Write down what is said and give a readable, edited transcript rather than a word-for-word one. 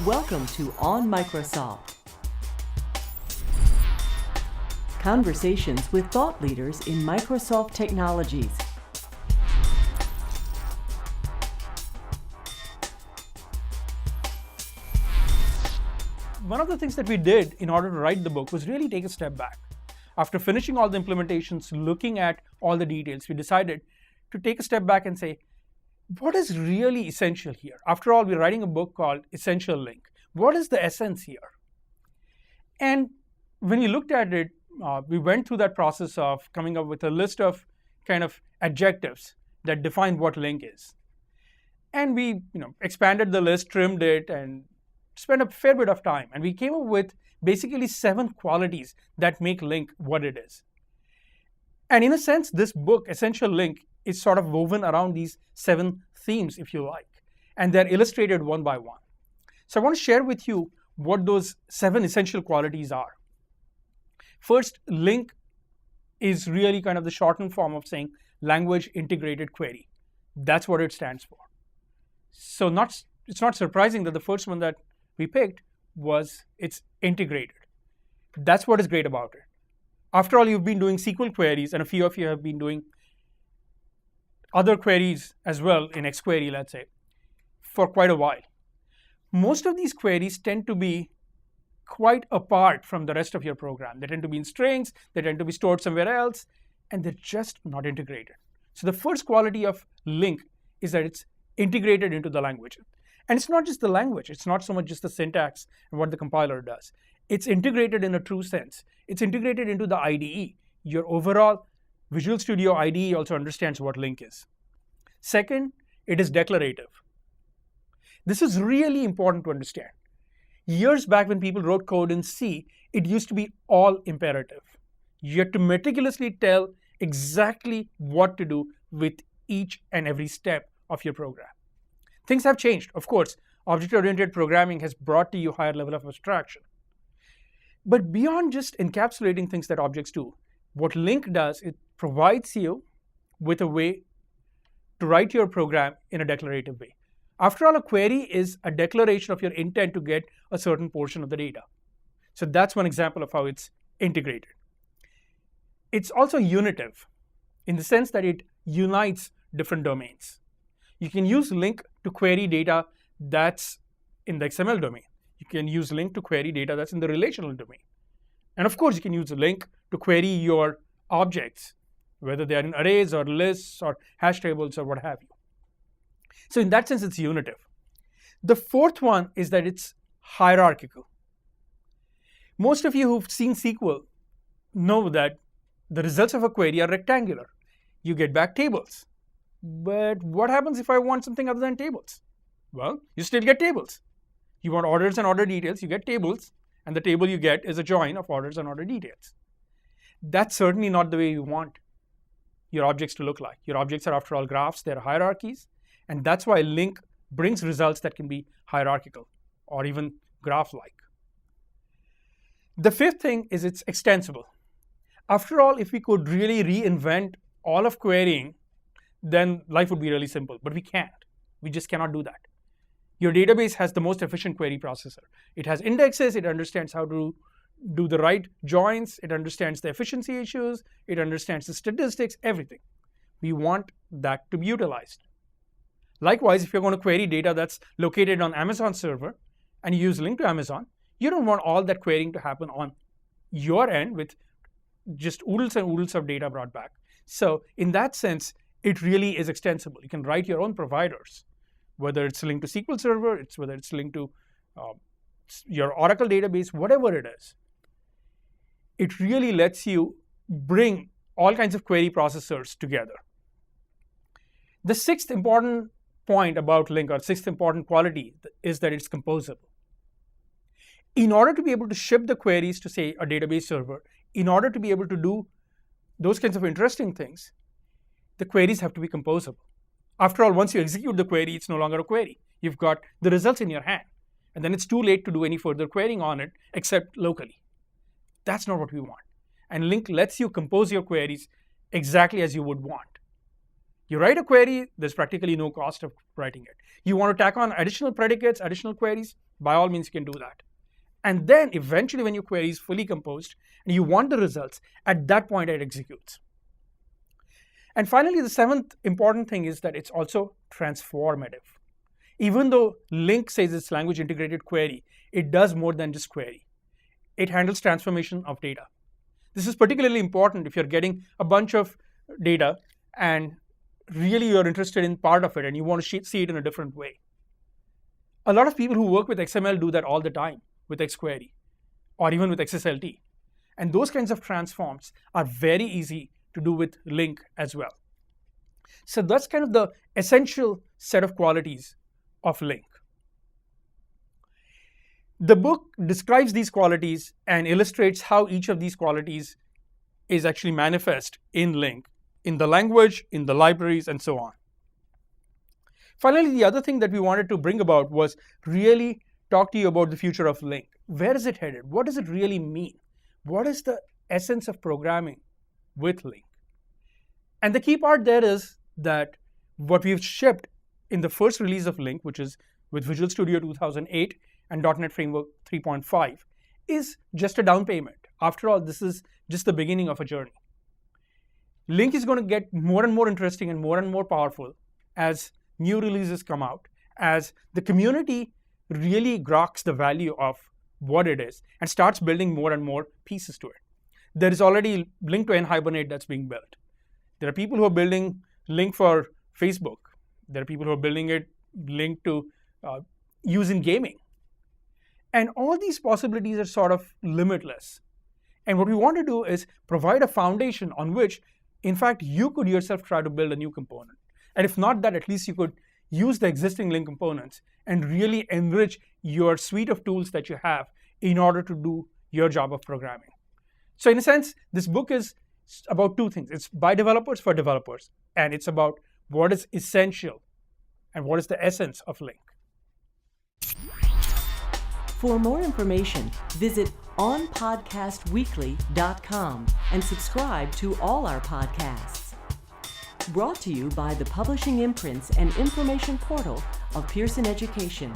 Welcome to On Microsoft. Conversations with thought leaders in Microsoft technologies. One of the things that we did in order to write the book was really take a step back. After finishing all the implementations, looking at all the details, we decided to take a step back and say, what is really essential here? After all, we're writing a book called Essential LINQ. What is the essence here? And when we looked at it, we went through that process of coming up with a list of kind of adjectives that define what LINQ is. And we expanded the list, trimmed it, and spent a fair bit of time. And we came up with basically 7 qualities that make LINQ what it is. And in a sense, this book, Essential LINQ, is sort of woven around these 7 themes, if you like. And they're illustrated one by one. So I want to share with you what those 7 essential qualities are. First, LINQ is really kind of the shortened form of saying language integrated query. That's what it stands for. So it's not surprising that the first one that we picked was it's integrated. That's what is great about it. After all, you've been doing SQL queries, and a few of you have been doing other queries as well in XQuery, let's say, for quite a while. Most of these queries tend to be quite apart from the rest of your program. They tend to be in strings, they tend to be stored somewhere else, and they're just not integrated. So the first quality of LINQ is that it's integrated into the language. And it's not just the language, it's not so much just the syntax and what the compiler does. It's integrated in a true sense. It's integrated into the IDE. Your overall Visual Studio IDE also understands what LINQ is. Second, it is declarative. This is really important to understand. Years back when people wrote code in C, it used to be all imperative. You had to meticulously tell exactly what to do with each and every step of your program. Things have changed. Of course, object-oriented programming has brought to you a higher level of abstraction. But beyond just encapsulating things that objects do, what LINQ does, it provides you with a way to write your program in a declarative way. After all, a query is a declaration of your intent to get a certain portion of the data. So that's one example of how it's integrated. It's also unitive in the sense that it unites different domains. You can use LINQ to query data that's in the XML domain. You can use LINQ to query data that's in the relational domain. And of course, you can use LINQ to query your objects, whether they are in arrays or lists or hash tables or what have you. So in that sense, it's unitive. The fourth one is that it's hierarchical. Most of you who've seen SQL know that the results of a query are rectangular. You get back tables. But what happens if I want something other than tables? Well, you still get tables. You want orders and order details, you get tables, and the table you get is a join of orders and order details. That's certainly not the way you want your objects to look like. Your objects are, after all, graphs, they're hierarchies, and that's why LINQ brings results that can be hierarchical or even graph-like. The fifth thing is it's extensible. After all, if we could really reinvent all of querying, then life would be really simple, but we can't. We just cannot do that. Your database has the most efficient query processor. It has indexes, it understands how to do the right joins, it understands the efficiency issues, it understands the statistics, everything. We want that to be utilized. Likewise, if you're going to query data that's located on Amazon server and you use LINQ to Amazon, you don't want all that querying to happen on your end with just oodles and oodles of data brought back. So in that sense, it really is extensible. You can write your own providers, whether it's linked to SQL Server, whether it's linked to your Oracle database, whatever it is. It really lets you bring all kinds of query processors together. The sixth important point about LINQ, or sixth important quality, is that it's composable. In order to be able to ship the queries to, say, a database server, in order to be able to do those kinds of interesting things, the queries have to be composable. After all, once you execute the query, it's no longer a query. You've got the results in your hand. And then it's too late to do any further querying on it, except locally. That's not what we want. And LINQ lets you compose your queries exactly as you would want. You write a query, there's practically no cost of writing it. You want to tack on additional predicates, additional queries, by all means you can do that. And then eventually when your query is fully composed and you want the results, at that point it executes. And finally, the seventh important thing is that it's also transformative. Even though LINQ says it's language integrated query, it does more than just query. It handles transformation of data. This is particularly important if you're getting a bunch of data and really you're interested in part of it and you want to see it in a different way. A lot of people who work with XML do that all the time with XQuery or even with XSLT. And those kinds of transforms are very easy to do with LINQ as well. So that's kind of the essential set of qualities of LINQ. The book describes these qualities and illustrates how each of these qualities is actually manifest in LINQ, in the language, in the libraries, and so on. Finally, the other thing that we wanted to bring about was really talk to you about the future of LINQ. Where is it headed? What does it really mean? What is the essence of programming with LINQ? And the key part there is that what we've shipped in the first release of LINQ, which is with Visual Studio 2008 and .NET Framework 3.5, is just a down payment. After all, this is just the beginning of a journey. LINQ is going to get more and more interesting and more powerful as new releases come out, as the community really groks the value of what it is and starts building more and more pieces to it. There is already LINQ to N-Hibernate that's being built. There are people who are building LINQ for Facebook. There are people who are building it LINQ to use in gaming. And all these possibilities are sort of limitless. And what we want to do is provide a foundation on which, in fact, you could yourself try to build a new component. And if not that, at least you could use the existing LINQ components and really enrich your suite of tools that you have in order to do your job of programming. So in a sense, this book is about two things. It's by developers for developers, and it's about what is essential and what is the essence of LINQ. For more information, visit onpodcastweekly.com and subscribe to all our podcasts. Brought to you by the publishing imprints and information portal of Pearson Education.